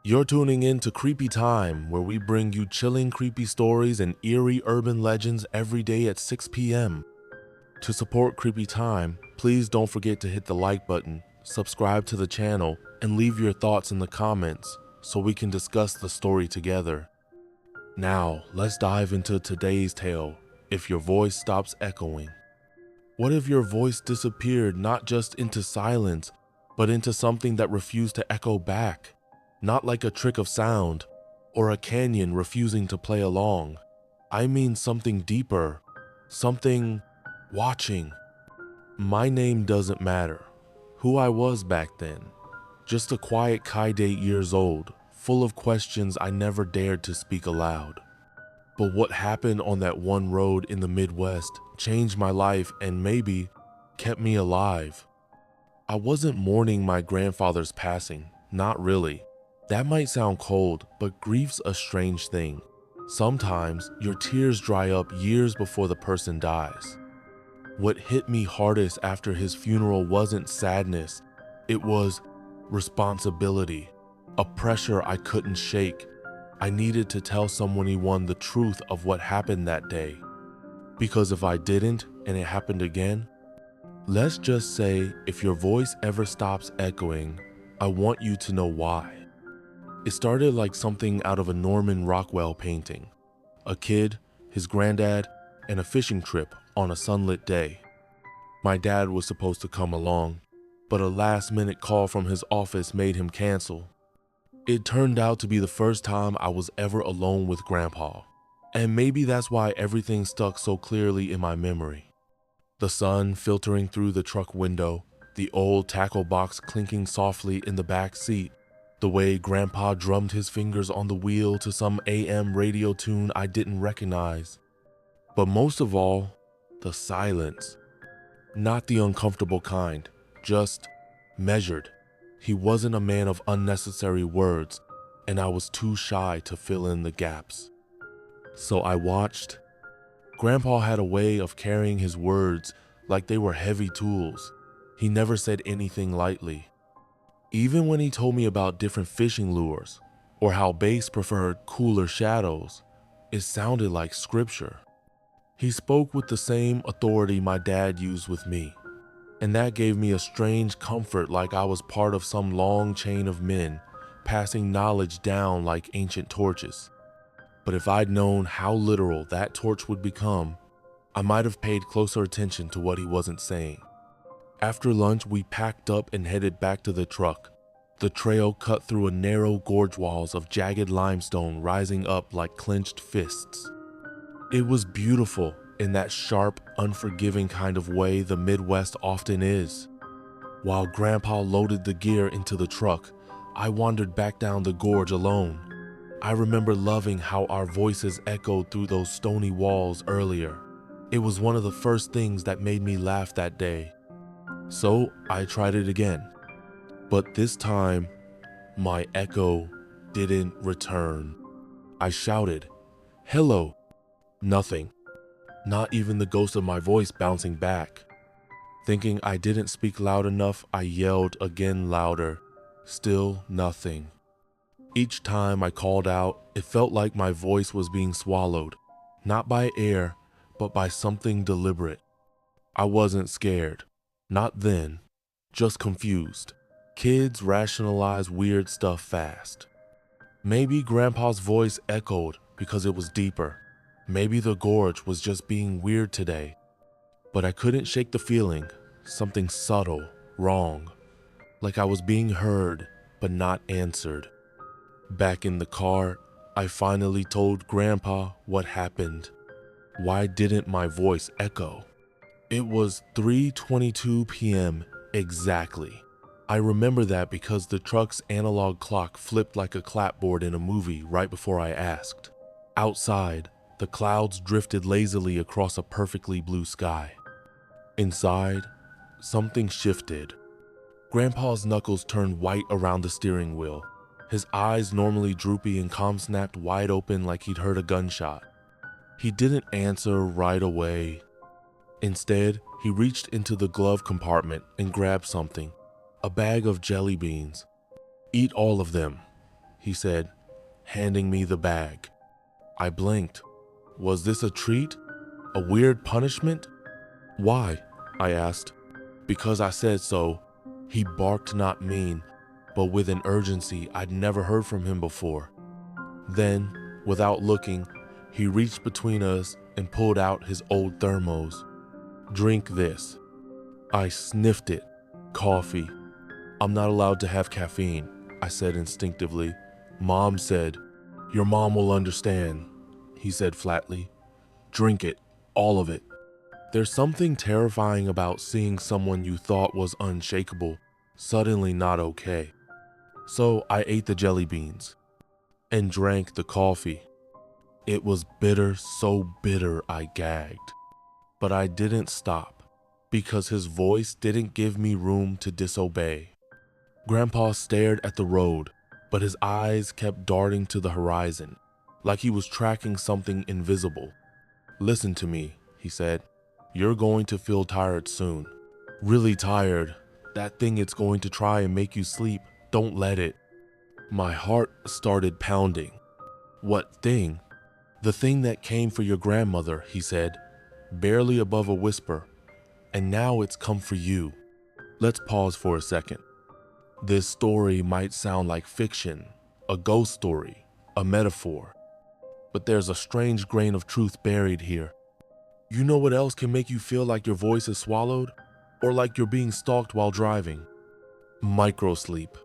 You're tuning in to Creepy Time, where we bring you chilling creepy stories and eerie urban legends every day at 6 p.m. To support Creepy Time, please don't forget to hit the like button, subscribe to the channel, and leave your thoughts in the comments so we can discuss the story together. Now, let's dive into today's tale, If Your Voice Stops Echoing. What if your voice disappeared not just into silence, but into something that refused to echo back? Not like a trick of sound, or a canyon refusing to play along. I mean something deeper, something watching. My name doesn't matter, who I was back then. Just a quiet kid 8 years old, full of questions I never dared to speak aloud. But what happened on that one road in the Midwest changed my life and maybe kept me alive. I wasn't mourning my grandfather's passing, not really. That might sound cold, but grief's a strange thing. Sometimes your tears dry up years before the person dies. What hit me hardest after his funeral wasn't sadness, it was responsibility, a pressure I couldn't shake. I needed to tell someone the truth of what happened that day. Because if I didn't and it happened again, let's just say if your voice ever stops echoing, I want you to know why. It started like something out of a Norman Rockwell painting. A kid, his granddad, and a fishing trip on a sunlit day. My dad was supposed to come along, but a last-minute call from his office made him cancel. It turned out to be the first time I was ever alone with Grandpa, and maybe that's why everything stuck so clearly in my memory. The sun filtering through the truck window, the old tackle box clinking softly in the back seat, the way Grandpa drummed his fingers on the wheel to some AM radio tune I didn't recognize. But most of all, the silence. Not the uncomfortable kind, just measured. He wasn't a man of unnecessary words, and I was too shy to fill in the gaps. So I watched. Grandpa had a way of carrying his words like they were heavy tools. He never said anything lightly. Even when he told me about different fishing lures, or how bass preferred cooler shadows, it sounded like scripture. He spoke with the same authority my dad used with me, and that gave me a strange comfort, like I was part of some long chain of men, passing knowledge down like ancient torches. But if I'd known how literal that torch would become, I might have paid closer attention to what he wasn't saying. After lunch, we packed up and headed back to the truck. The trail cut through a narrow gorge walls of jagged limestone rising up like clenched fists. It was beautiful in that sharp, unforgiving kind of way the Midwest often is. While Grandpa loaded the gear into the truck, I wandered back down the gorge alone. I remember loving how our voices echoed through those stony walls earlier. It was one of the first things that made me laugh that day. So I tried it again, but this time my echo didn't return. I shouted, "Hello!" Nothing, not even the ghost of my voice bouncing back. Thinking I didn't speak loud enough, I yelled again louder, still nothing. Each time I called out, it felt like my voice was being swallowed, not by air, but by something deliberate. I wasn't scared. Not then, just confused. Kids rationalize weird stuff fast. Maybe Grandpa's voice echoed because it was deeper. Maybe the gorge was just being weird today. But I couldn't shake the feeling, something subtle, wrong. Like I was being heard, but not answered. Back in the car, I finally told Grandpa what happened. Why didn't my voice echo? It was 3:22 p.m. exactly. I remember that because the truck's analog clock flipped like a clapboard in a movie right before I asked. Outside, the clouds drifted lazily across a perfectly blue sky. Inside, something shifted. Grandpa's knuckles turned white around the steering wheel. His eyes, normally droopy and calm, snapped wide open like he'd heard a gunshot. He didn't answer right away. Instead, he reached into the glove compartment and grabbed something, a bag of jelly beans. "Eat all of them," he said, handing me the bag. I blinked. Was this a treat? A weird punishment? Why? I asked. Because I said so. He barked not mean, but with an urgency I'd never heard from him before. Then, without looking, he reached between us and pulled out his old thermos. Drink this. I sniffed it. Coffee. I'm not allowed to have caffeine, I said instinctively. Mom said. Your mom will understand, he said flatly. Drink it, all of it. There's something terrifying about seeing someone you thought was unshakable suddenly not okay. So I ate the jelly beans and drank the coffee. It was bitter, so bitter I gagged. But I didn't stop because his voice didn't give me room to disobey. Grandpa stared at the road, but his eyes kept darting to the horizon, like he was tracking something invisible. Listen to me, he said. You're going to feel tired soon. Really tired. That thing it's going to try and make you sleep, don't let it. My heart started pounding. What thing? The thing that came for your grandmother, he said, barely above a whisper. And now it's come for you. Let's pause for a second. This story might sound like fiction, a ghost story, a metaphor. But there's a strange grain of truth buried here. You know what else can make you feel like your voice is swallowed? Or like you're being stalked while driving? Microsleep.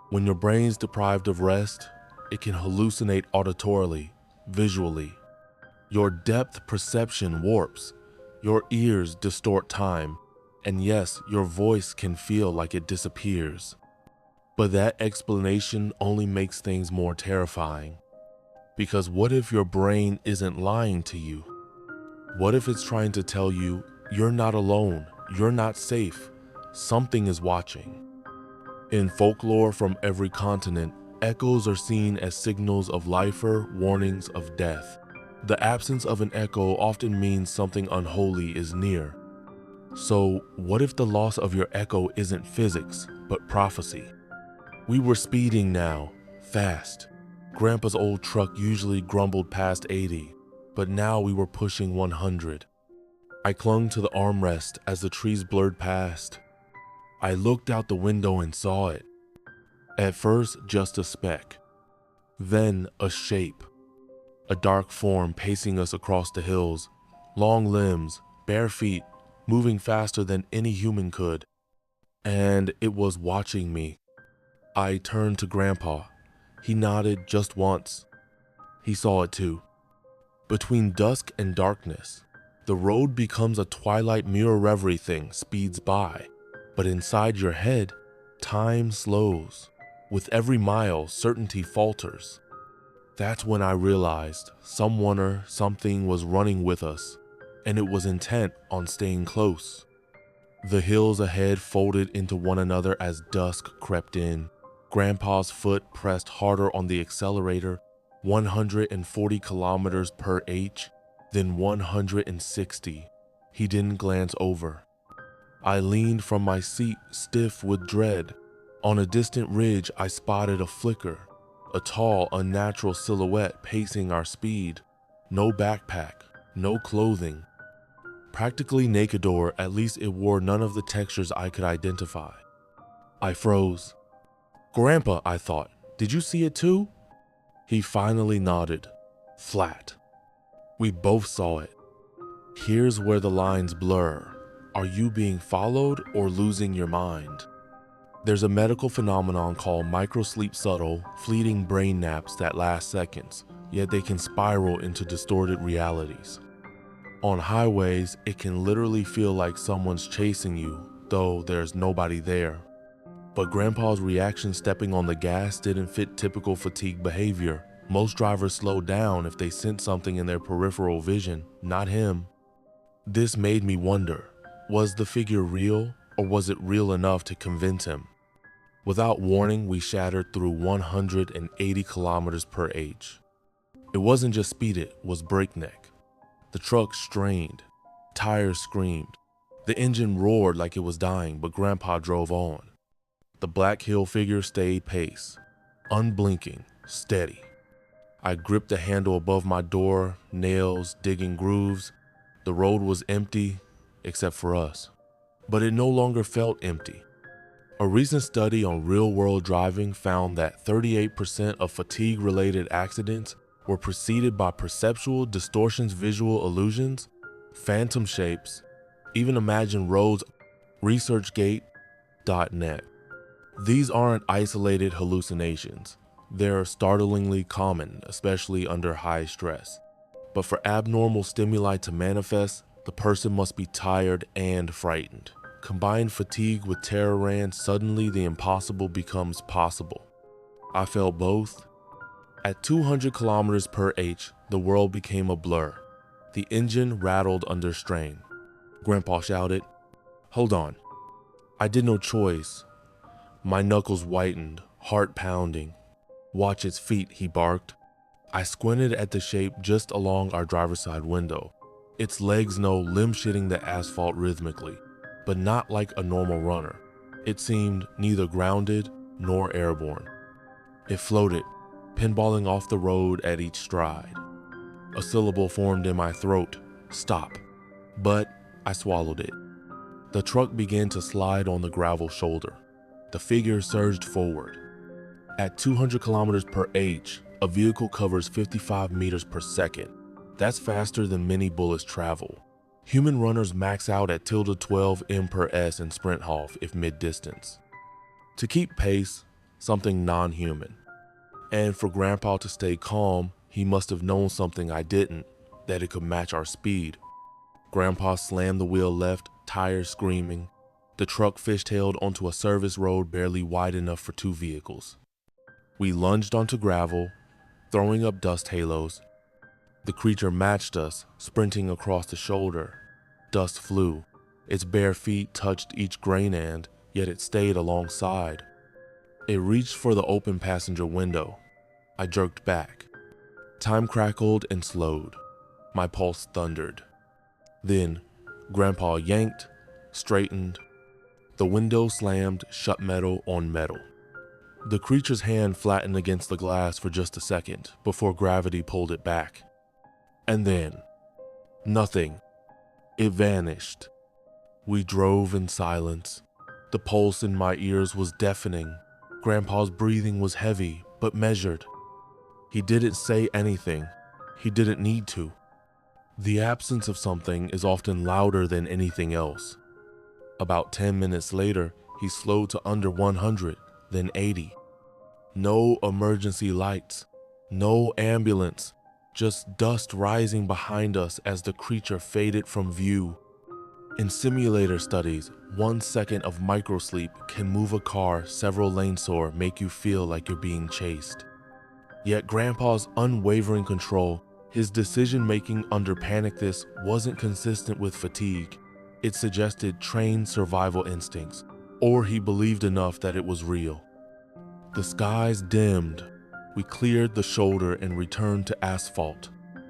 When your brain's deprived of rest, it can hallucinate auditorily, visually. Your depth perception warps, your ears distort time, and yes, your voice can feel like it disappears. But that explanation only makes things more terrifying. Because what if your brain isn't lying to you? What if it's trying to tell you, you're not alone, you're not safe, something is watching? In folklore from every continent, echoes are seen as signals of life or warnings of death. The absence of an echo often means something unholy is near. So, what if the loss of your echo isn't physics, but prophecy? We were speeding now, fast. Grandpa's old truck usually grumbled past 80. But now we were pushing 100. I clung to the armrest as the trees blurred past. I looked out the window and saw it. At first, just a speck. Then a shape. A dark form pacing us across the hills. Long limbs, bare feet, moving faster than any human could. And it was watching me. I turned to Grandpa. He nodded just once. He saw it too. Between dusk and darkness, the road becomes a twilight mirror everything speeds by, but inside your head, time slows. With every mile, certainty falters. That's when I realized someone or something was running with us, and it was intent on staying close. The hills ahead folded into one another as dusk crept in. Grandpa's foot pressed harder on the accelerator, 140 kilometers per h, then 160. He didn't glance over. I leaned from my seat, stiff with dread. On a distant ridge, I spotted a flicker, a tall, unnatural silhouette pacing our speed. No backpack, no clothing. Practically naked, or at least it wore none of the textures I could identify. I froze. Grandpa, I thought, did you see it too? He finally nodded, flat. We both saw it. Here's where the lines blur. Are you being followed or losing your mind? There's a medical phenomenon called microsleep, subtle, fleeting brain naps that last seconds, yet they can spiral into distorted realities. On highways, it can literally feel like someone's chasing you, though there's nobody there. But Grandpa's reaction stepping on the gas didn't fit typical fatigue behavior. Most drivers slow down if they sense something in their peripheral vision, not him. This made me wonder, was the figure real, or was it real enough to convince him? Without warning, we shattered through 180 kilometers per h. It wasn't just speed, it was breakneck. The truck strained, tires screamed. The engine roared like it was dying, but Grandpa drove on. The black hill figure stayed pace, unblinking, steady. I gripped the handle above my door, nails digging grooves. The road was empty, except for us. But it no longer felt empty. A recent study on real-world driving found that 38% of fatigue-related accidents were preceded by perceptual distortions, visual illusions, phantom shapes, even imagined roads. ResearchGate.net. These aren't isolated hallucinations. They're startlingly common, especially under high stress. But for abnormal stimuli to manifest, the person must be tired and frightened. Combine fatigue with terror and suddenly the impossible becomes possible. I felt both. At 200 kilometers per h, the world became a blur. The engine rattled under strain. Grandpa shouted, "Hold on." I did no choice. My knuckles whitened, heart pounding. "Watch its feet," he barked. I squinted at the shape just along our driver's side window. Its legs limb-shitting the asphalt rhythmically, but not like a normal runner. It seemed neither grounded nor airborne. It floated, pinballing off the road at each stride. A syllable formed in my throat, "Stop," but I swallowed it. The truck began to slide on the gravel shoulder. The figure surged forward. At 200 kilometers per h, a vehicle covers 55 meters per second. That's faster than many bullets travel. Human runners max out at ~12 m/s in sprint half if mid-distance. To keep pace, something non-human. And for Grandpa to stay calm, he must have known something I didn't, that it could match our speed. Grandpa slammed the wheel left, tires screaming. The truck fishtailed onto a service road barely wide enough for two vehicles. We lunged onto gravel, throwing up dust halos. The creature matched us, sprinting across the shoulder. Dust flew. Its bare feet touched each grain end, yet it stayed alongside. It reached for the open passenger window. I jerked back. Time crackled and slowed. My pulse thundered. Then, Grandpa yanked, straightened. The window slammed shut metal on metal. The creature's hand flattened against the glass for just a second before gravity pulled it back. And then, nothing. It vanished. We drove in silence. The pulse in my ears was deafening. Grandpa's breathing was heavy, but measured. He didn't say anything. He didn't need to. The absence of something is often louder than anything else. About 10 minutes later, he slowed to under 100, then 80. No emergency lights, no ambulance, just dust rising behind us as the creature faded from view. In simulator studies, 1 second of microsleep can move a car several lanes or make you feel like you're being chased. Yet Grandpa's unwavering control, his decision-making under panic, this wasn't consistent with fatigue. It suggested trained survival instincts, or he believed enough that it was real. The skies dimmed. We cleared the shoulder and returned to asphalt.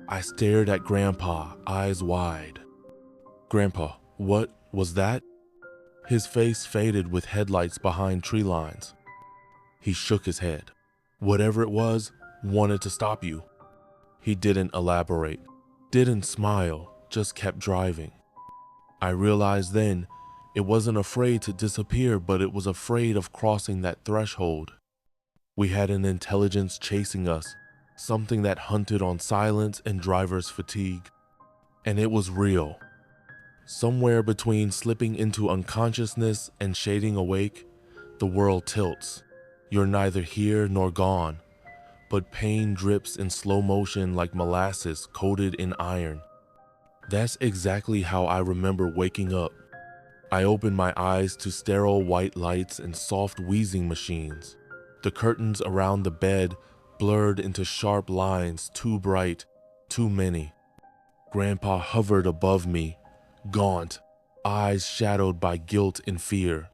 I stared at Grandpa, eyes wide. "Grandpa, what was that?" His face faded with headlights behind tree lines. He shook his head. "Whatever it was, wanted to stop you." He didn't elaborate, didn't smile, just kept driving. I realized then, it wasn't afraid to disappear, but it was afraid of crossing that threshold. We had an intelligence chasing us, something that hunted on silence and driver's fatigue. And it was real. Somewhere between slipping into unconsciousness and shading awake, the world tilts. You're neither here nor gone, but pain drips in slow motion like molasses coated in iron. That's exactly how I remember waking up. I opened my eyes to sterile white lights and soft wheezing machines. The curtains around the bed blurred into sharp lines, too bright, too many. Grandpa hovered above me, gaunt, eyes shadowed by guilt and fear.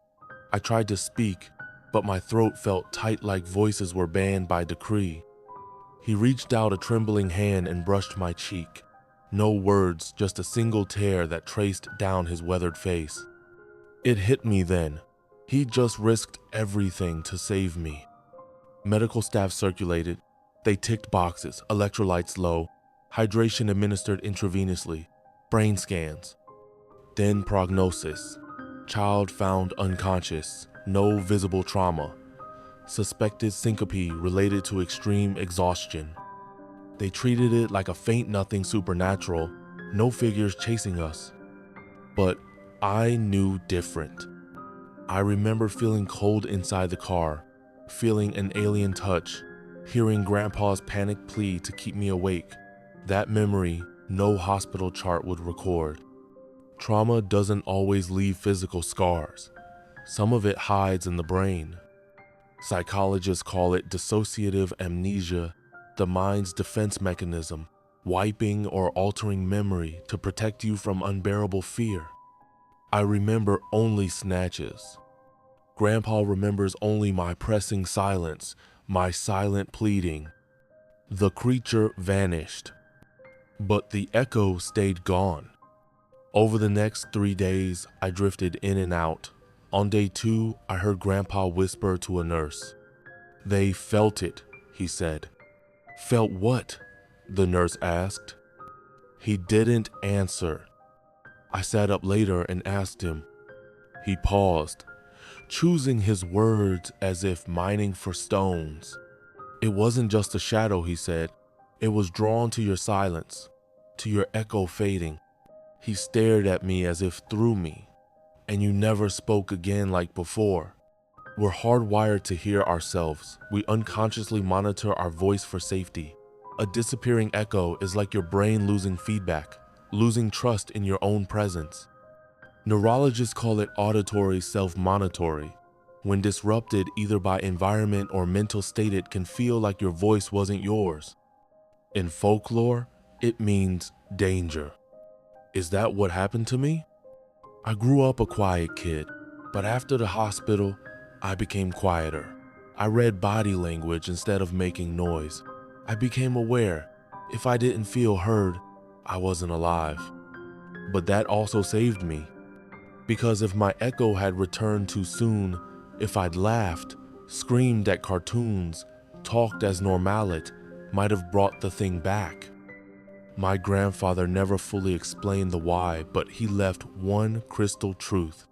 I tried to speak, but my throat felt tight like voices were banned by decree. He reached out a trembling hand and brushed my cheek. No words, just a single tear that traced down his weathered face. It hit me then. He'd just risked everything to save me. Medical staff circulated. They ticked boxes, electrolytes low, hydration administered intravenously, brain scans. Then prognosis. Child found unconscious, no visible trauma. Suspected syncope related to extreme exhaustion. They treated it like a faint nothing supernatural, no figures chasing us. But I knew different. I remember feeling cold inside the car, feeling an alien touch, hearing Grandpa's panic plea to keep me awake. That memory no hospital chart would record. Trauma doesn't always leave physical scars. Some of it hides in the brain. Psychologists call it dissociative amnesia, the mind's defense mechanism, wiping or altering memory to protect you from unbearable fear. I remember only snatches. Grandpa remembers only my pressing silence, my silent pleading. The creature vanished, but the echo stayed gone. Over the next 3 days, I drifted in and out. On day 2, I heard Grandpa whisper to a nurse. "They felt it," he said. "Felt what?" the nurse asked. He didn't answer. I sat up later and asked him. He paused, choosing his words as if mining for stones. "It wasn't just a shadow," he said. "It was drawn to your silence, to your echo fading." He stared at me as if through me. "And you never spoke again like before." We're hardwired to hear ourselves. We unconsciously monitor our voice for safety. A disappearing echo is like your brain losing feedback, losing trust in your own presence. Neurologists call it auditory self-monitory. When disrupted either by environment or mental state, it can feel like your voice wasn't yours. In folklore, it means danger. Is that what happened to me? I grew up a quiet kid, but after the hospital, I became quieter. I read body language instead of making noise. I became aware. If I didn't feel heard, I wasn't alive. But that also saved me. Because if my echo had returned too soon, if I'd laughed, screamed at cartoons, talked as normalit, might have brought the thing back. My grandfather never fully explained the why, but he left one crystal truth.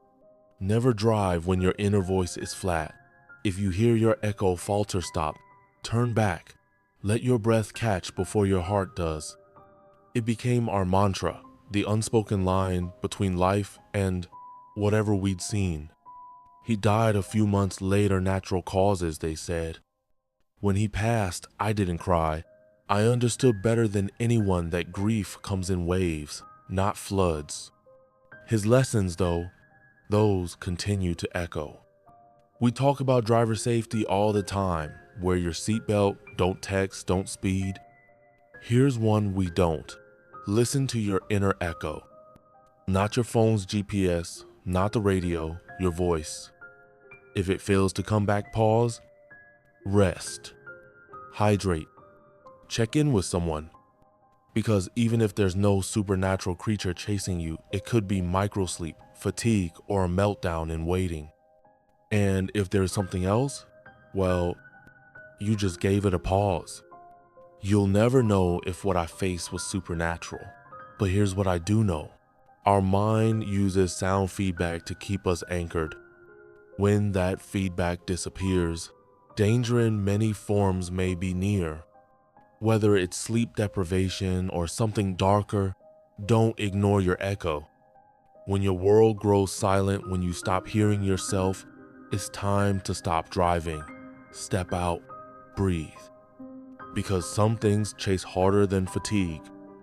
Never drive when your inner voice is flat. If you hear your echo falter, stop. Turn back. Let your breath catch before your heart does. It became our mantra, the unspoken line between life and whatever we'd seen. He died a few months later, natural causes, they said. When he passed, I didn't cry. I understood better than anyone that grief comes in waves, not floods. His lessons, though, those continue to echo. We talk about driver safety all the time. Wear your seatbelt, don't text, don't speed. Here's one we don't. Listen to your inner echo. Not your phone's GPS, not the radio, your voice. If it fails to come back, pause. Rest. Hydrate. Check in with someone. Because even if there's no supernatural creature chasing you, it could be microsleep, fatigue, or a meltdown in waiting. And if there's something else, well, you just gave it a pause. You'll never know if what I faced was supernatural. But here's what I do know. Our mind uses sound feedback to keep us anchored. When that feedback disappears, danger in many forms may be near. Whether it's sleep deprivation or something darker, don't ignore your echo. When your world grows silent, when you stop hearing yourself, it's time to stop driving. Step out, breathe. Because some things chase harder than fatigue.